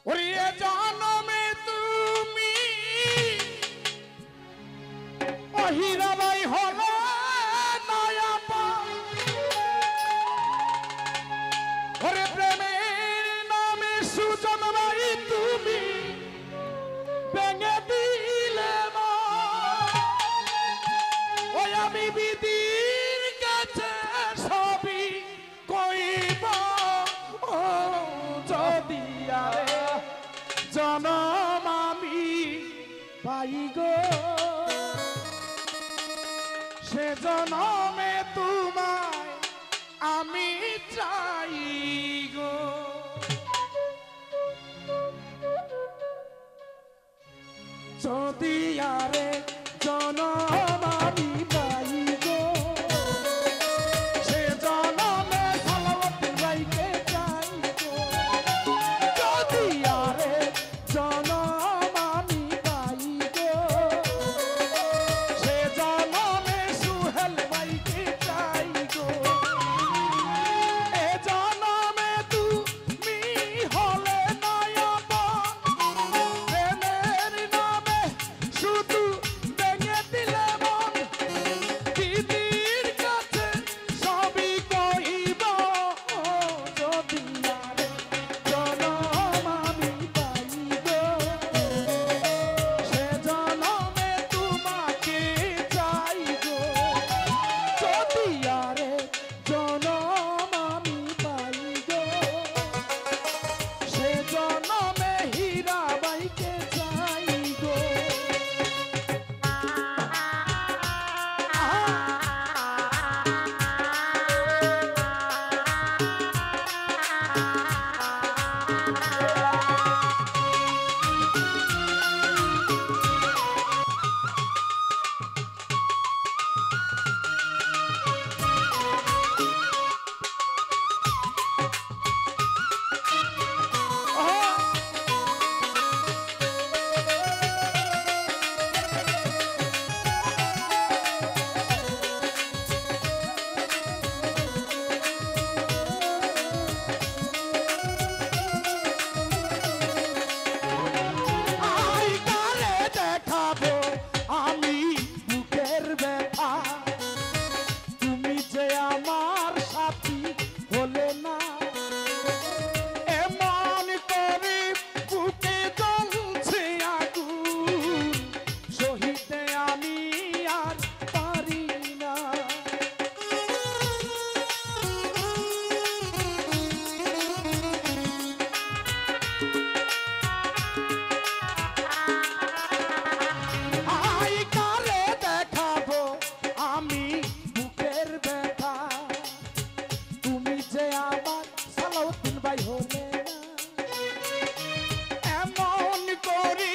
ওরে জনমে তুমি অহিরাবাই হলো নয়াপা ওরে প্রেমের নামে সুজনবাই তুমি ভেঙে দিলে মা ওই আমি বিধির কাছে সবই কইব ও যদি আরে জনম আমি পাই গো সে জনমে তোমায় আমি চাই গো যদি আরে জনম আমি পাই গো সে জনমে সালাওয়াত গাইতে চাই গো যদি আরে জনম আমি পাই গো সে জনমে সুহেল গাইতে চাই গো এ জনমে তুমি হলে নয়বা প্রেমের নামে শুধু ভেঙে দিলে মন দিদির কাছে সবই কইব যদি আরে জনম আমি পাই গো সে জনমে তোমাকে চাই গো যদি আরে জনম আমি পাই গো সে জনমে হীরাবাইকে চাই গো আই কারে দেখাবো আমি বুকের ব্যথা তুমি যে আমার সাথী হলে না এমন করে বুকে জ্বলছে আগুন সহিতে আমি আর পারি না আই কারে দেখাবো আমি বুকের ব্যথা তুমি যে আমার সালাউদ্দিন ভাই হলে না এমন করি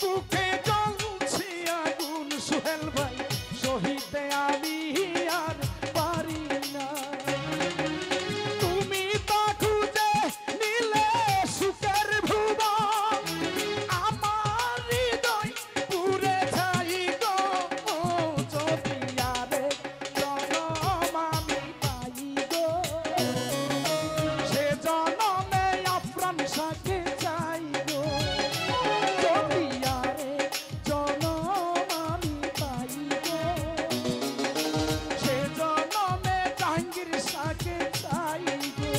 বুকে জ্বলছে আগুন সোহেল ভাই সহিতে আমি আর পারি না তুমি তো খুঁজে নিলে সুখের ভুবন আমার হৃদয় পুরে যাই গো যদি আরে জনম আমি পাই গো সে জনমে আফরান শাহকে চাই গো যদি আরে জনম আমি পাই গো সে জনমে জাহাঙ্গীর শাহকে চাই গো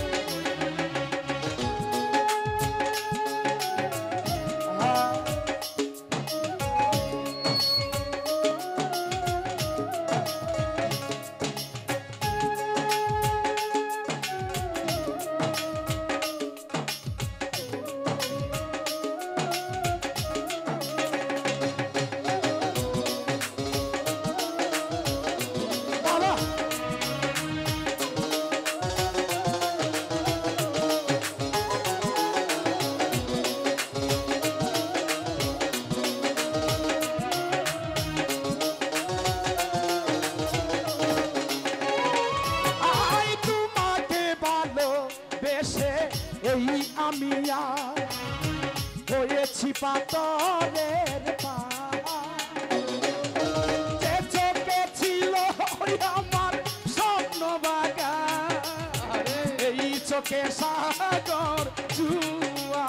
বাবা আই তোমাকে ভালোবেসে এই আমি আর হয়েছি পাথরের পাহাড় যে চোখে ছিল ওই আমার স্বপ্ন বাগান এই চোখে সাগর জুয়া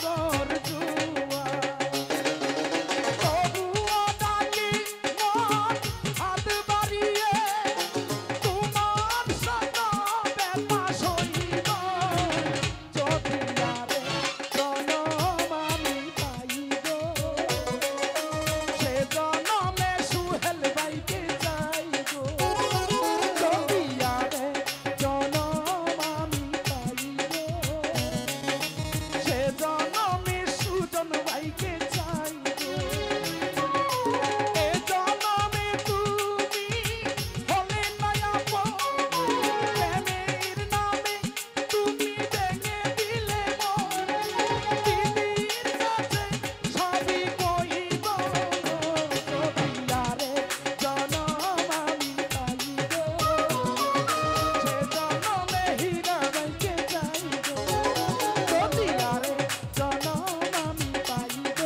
সাগর জুয়া তবুও ডাকি মন হাত বাড়িয়ে তোমার সঙ্গ ব্যথা সইব যদি আরে জনম আমি পাইব সে জনমে সুহেল বাইকে যাইব যদি আরে জনম আমি পাইব সে জনমে সুজন বাইকে যাইব এ জনমে তুমি হলে নয়াপো প্রেমের নামে তুমি ভেঙে দিলে মন দিদির কাছে সবই কইব যদি আরে জনম আমি পাইব সে জনমে হীরা বাইকে যাইব যদি আরে জনম আমি পাইব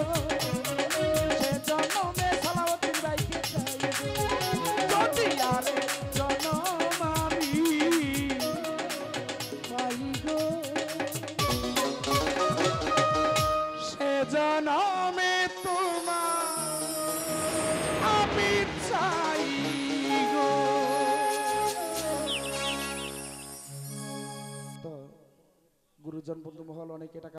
সে জনমে সালাউদ্দিন বাইকে যাইব যদি আরে জনম আমি পাইব সে জনমে তোমার আমি চাই গো। তো গুরুজন বন্ধু মহল অনেকে টাকা